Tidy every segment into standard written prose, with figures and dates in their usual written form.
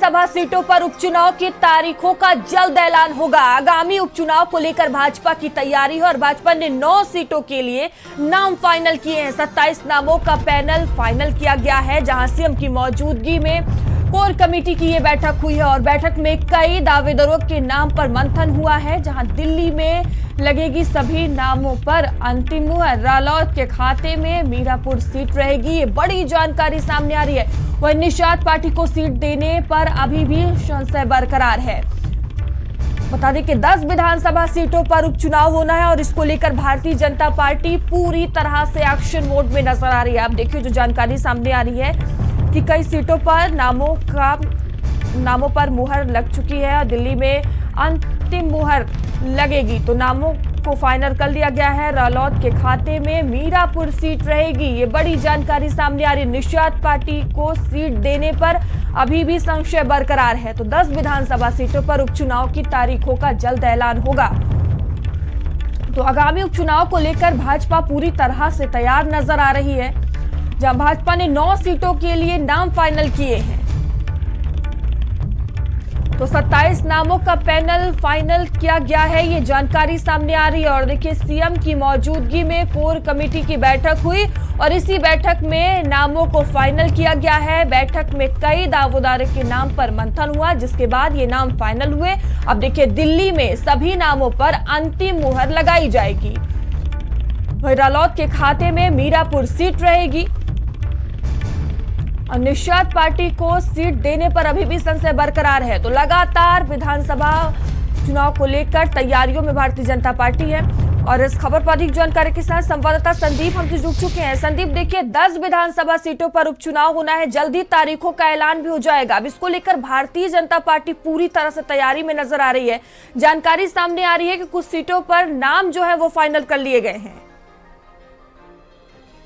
विधानसभा सीटों पर उपचुनाव की तारीखों का जल्द ऐलान होगा। आगामी उपचुनाव को लेकर भाजपा की तैयारी है और भाजपा ने 9 सीटों के लिए नाम फाइनल किए हैं। 27 नामों का पैनल फाइनल किया गया है, जहां सीएम की मौजूदगी में कोर कमेटी की ये बैठक हुई है और बैठक में कई दावेदारों के नाम पर मंथन हुआ है। जहां दिल्ली में लगेगी सभी नामों पर अंतिम मुहर। रालोद के खाते में मीरापुर सीट रहेगी, ये बड़ी जानकारी सामने आ रही है। वहीं निषाद पार्टी को सीट देने पर अभी भी संशय बरकरार है। बता दें कि 10 विधानसभा सीटों पर उपचुनाव होना है और इसको लेकर भारतीय जनता पार्टी पूरी तरह से एक्शन मोड में नजर आ रही है। आप देखिए जो जानकारी सामने आ रही है कि कई सीटों पर नामों पर मुहर लग चुकी है और दिल्ली में अंतिम मुहर लगेगी तो नामों को फाइनल कर लिया गया है। रालोद के खाते में मीरापुर सीट रहेगी, ये बड़ी जानकारी सामने आ रही है। निषाद पार्टी को सीट देने पर अभी भी संशय बरकरार है। तो 10 विधानसभा सीटों पर उपचुनाव की तारीखों का जल्द ऐलान होगा। तो आगामी उपचुनाव को लेकर भाजपा पूरी तरह से तैयार नजर आ रही है, जहां भाजपा ने 9 सीटों के लिए नाम फाइनल किए हैं। तो 27 नामों का पैनल फाइनल किया गया है, ये जानकारी सामने आ रही है। और देखिए सीएम की मौजूदगी में कोर कमेटी की बैठक हुई और इसी बैठक में नामों को फाइनल किया गया है। बैठक में कई दावेदारों के नाम पर मंथन हुआ, जिसके बाद ये नाम फाइनल हुए। अब देखिए दिल्ली में सभी नामों पर अंतिम मुहर लगाई जाएगी। वहीं रालोद के खाते में मीरापुर सीट रहेगी और निषाद पार्टी को सीट देने पर अभी भी संशय बरकरार है। तो लगातार विधानसभा चुनाव को लेकर तैयारियों में भारतीय जनता पार्टी है और इस खबर पर अधिक जानकारी के साथ संवाददाता संदीप हमसे जुड़ चुके हैं। संदीप, देखिए 10 विधानसभा सीटों पर उपचुनाव होना है, जल्दी तारीखों का ऐलान भी हो जाएगा। अब इसको लेकर भारतीय जनता पार्टी पूरी तरह से तैयारी में नजर आ रही है। जानकारी सामने आ रही है कि कुछ सीटों पर नाम जो है वो फाइनल कर लिए गए हैं।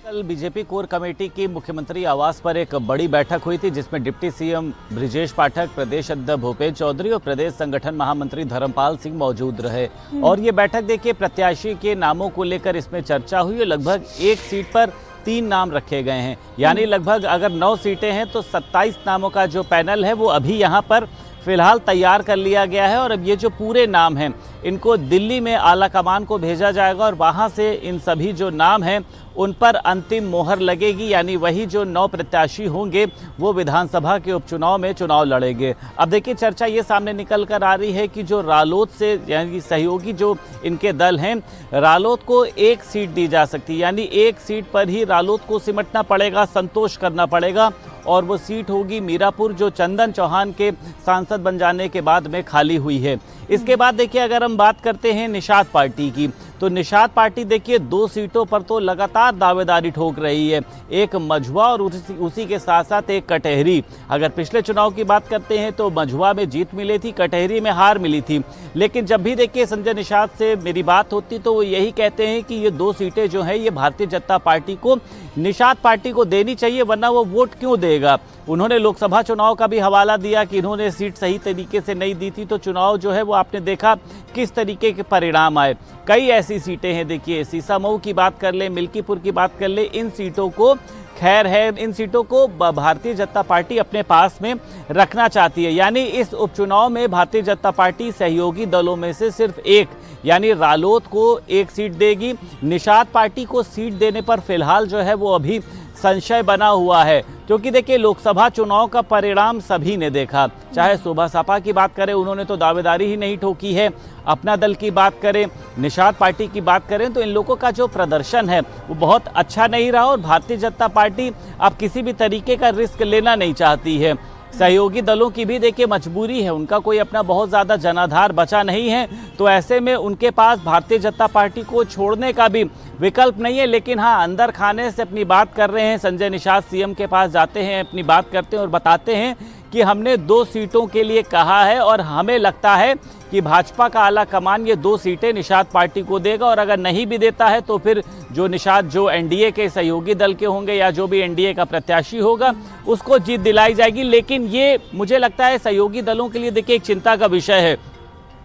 कल बीजेपी कोर कमेटी की मुख्यमंत्री आवास पर एक बड़ी बैठक हुई थी, जिसमें डिप्टी सीएम बृजेश पाठक, प्रदेश अध्यक्ष भूपेश चौधरी और प्रदेश संगठन महामंत्री धर्मपाल सिंह मौजूद रहे। और ये बैठक देखिए प्रत्याशी के नामों को लेकर इसमें चर्चा हुई है। लगभग एक सीट पर 3 नाम रखे गए हैं, यानी लगभग अगर 9 सीटें हैं तो 27 नामों का जो पैनल है वो अभी यहाँ पर फिलहाल तैयार कर लिया गया है। और अब ये जो पूरे नाम हैं इनको दिल्ली में आला कमान को भेजा जाएगा और वहाँ से इन सभी जो नाम हैं उन पर अंतिम मोहर लगेगी, यानी वही जो 9 प्रत्याशी होंगे वो विधानसभा के उपचुनाव में चुनाव लड़ेंगे। अब देखिए चर्चा ये सामने निकल कर आ रही है कि जो रालोद से यानी सहयोगी जो इनके दल हैं, रालोद को 1 सीट दी जा सकती है, यानी 1 सीट पर ही रालोद को सिमटना पड़ेगा, संतोष करना पड़ेगा और वो सीट होगी मीरापुर, जो चंदन चौहान के सांसद बन जाने के बाद में खाली हुई है। इसके बाद देखिए अगर हम बात करते हैं निषाद पार्टी की, तो निषाद पार्टी देखिए 2 सीटों पर तो लगातार दावेदारी ठोक रही है, एक मझुआ और उसी के साथ साथ एक कटहरी। अगर पिछले चुनाव की बात करते हैं तो मझुआ में जीत मिली थी, कटहरी में हार मिली थी। लेकिन जब भी देखिए संजय निषाद से मेरी बात होती तो वो यही कहते हैं कि ये 2 सीटें जो है ये भारतीय जनता पार्टी को निषाद पार्टी को देनी चाहिए, वरना वो वोट क्यों देगा। उन्होंने लोकसभा चुनाव का भी हवाला दिया कि इन्होंने सीट सही तरीके से नहीं दी थी, तो चुनाव जो है वो आपने देखा किस तरीके के परिणाम आए। कई ऐसी सीटें हैं, देखिए सीसामऊ की बात कर ले, मिल्कीपुर की बात कर ले, इन सीटों को खैर है, इन सीटों को भारतीय जनता पार्टी अपने पास में रखना चाहती है। यानी इस उपचुनाव में भारतीय जनता पार्टी सहयोगी दलों में से सिर्फ एक यानी रालोद को 1 सीट देगी। निषाद पार्टी को सीट देने पर फिलहाल जो है वो अभी संशय बना हुआ है, क्योंकि देखिए लोकसभा चुनाव का परिणाम सभी ने देखा। चाहे शोभा सपा की बात करें, उन्होंने तो दावेदारी ही नहीं ठोकी है। अपना दल की बात करें, निषाद पार्टी की बात करें, तो इन लोगों का जो प्रदर्शन है वो बहुत अच्छा नहीं रहा और भारतीय जनता पार्टी अब किसी भी तरीके का रिस्क लेना नहीं चाहती है। सहयोगी दलों की भी देखिए मजबूरी है, उनका कोई अपना बहुत ज़्यादा जनाधार बचा नहीं है, तो ऐसे में उनके पास भारतीय जनता पार्टी को छोड़ने का भी विकल्प नहीं है। लेकिन हाँ, अंदर खाने से अपनी बात कर रहे हैं। संजय निषाद सीएम के पास जाते हैं, अपनी बात करते हैं और बताते हैं कि हमने 2 सीटों के लिए कहा है और हमें लगता है कि भाजपा का आला कमान ये 2 सीटें निषाद पार्टी को देगा और अगर नहीं भी देता है तो फिर जो एनडीए के सहयोगी दल के होंगे या जो भी एनडीए का प्रत्याशी होगा उसको जीत दिलाई जाएगी। लेकिन ये मुझे लगता है सहयोगी दलों के लिए देखिए एक चिंता का विषय है।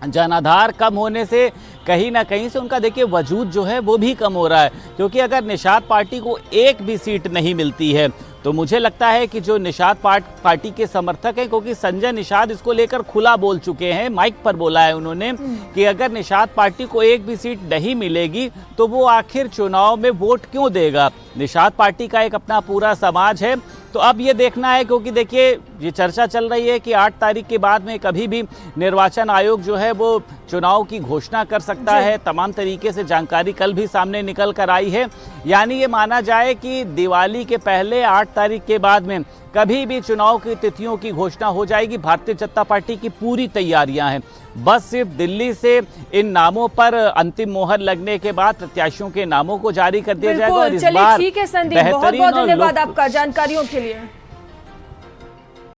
जनाधार कम होने से कहीं ना कहीं से उनका देखिए वजूद जो है वो भी कम हो रहा है, क्योंकि अगर निषाद पार्टी को 1 भी सीट नहीं मिलती है तो मुझे लगता है कि जो निषाद पार्टी के समर्थक हैं, क्योंकि संजय निषाद इसको लेकर खुला बोल चुके हैं, माइक पर बोला है उन्होंने कि अगर निषाद पार्टी को एक भी सीट नहीं मिलेगी तो वो आखिर चुनाव में वोट क्यों देगा। निषाद पार्टी का एक अपना पूरा समाज है। तो अब ये देखना है, क्योंकि देखिए ये चर्चा चल रही है कि 8 तारीख के बाद में कभी भी निर्वाचन आयोग जो है वो चुनाव की घोषणा कर सकता है। तमाम तरीके से जानकारी कल भी सामने निकल कर आई है। यानी ये माना जाए कि दिवाली के पहले 8 तारीख के बाद में कभी भी चुनाव की तिथियों की घोषणा हो जाएगी। भारतीय जनता पार्टी की पूरी तैयारियां हैं, बस सिर्फ दिल्ली से इन नामों पर अंतिम मोहर लगने के बाद प्रत्याशियों के नामों को जारी कर दिया जाएगा। और इस बार ठीक है संदीप, बहुत बहुत धन्यवाद आपका जानकारियों के लिए।